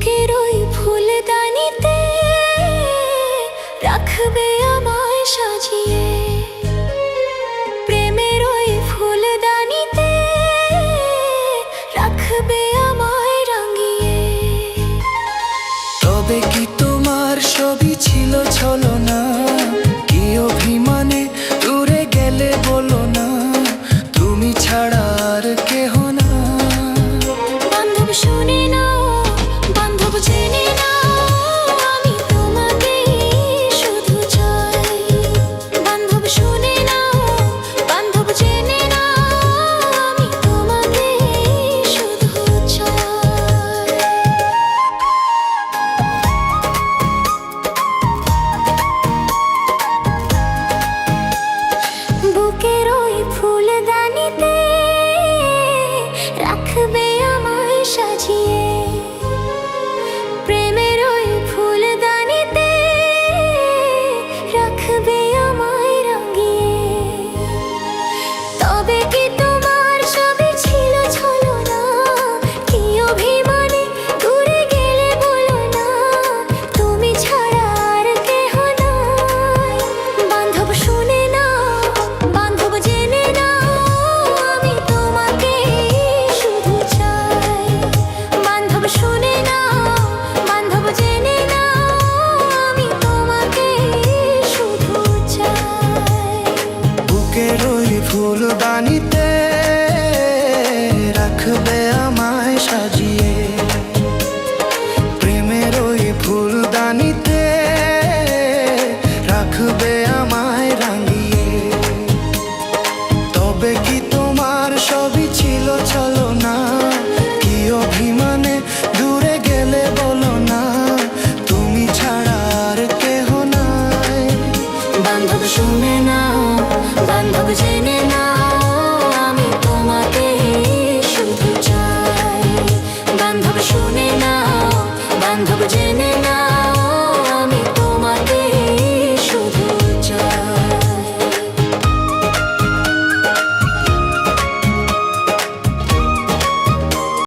বুকের ওই ফুলদানিতে রাখবে আমায় সাজিয়ে, প্রেমের ওই ফুলদানিতে রাখবে আমায় রাঙিয়ে। তবে কি তোমার সবই ছিল ছলনা? কি অভিমানে দূরে গেলে বলো না, তুমি ছাড়া আর কেহ না। বান্ধব শুনে নাও, বান্ধব জেনে নাও, আমি তোমাকে শুধু চাই। বান্ধব শুনে নাও, বান্ধব জেনে নাও, আমি তোমাকে শুধু চাই। বুকের ওই ফুলদানিতে রাখবে আমায় সাজিয়ে, প্রেমের ওই ফুলদানিতে রাখবে আমায় রাঙিয়ে। তবে কি তোমার সবই ছিল ছলনা? কি অভিমানে দূরে গেলে বলো না, তুমি ছাড়া আর কেহ নাই। বান্ধব শুনে নাও, বান্ধব জেনে নাও, আমি তোমাকে শুধু চাই। বান্ধব শুনে নাও, বান্ধব জেনে নাও, আমি তোমাকে শুধু চাই। বুকের ওই ফুলদানিতে রাখবে আমায় সাজিয়ে, প্রেমের ওই ফুলদানিতে রাখবে আমায় রাঙিয়ে। তবে কি তোমার সবই ছিল ছলনা? কি অভিমানে দূরে গেলে বলো না, তুমি ছাড়া আর কেহ নাই। বান্ধব শুনে নাও, বান্ধব জেনে নাও,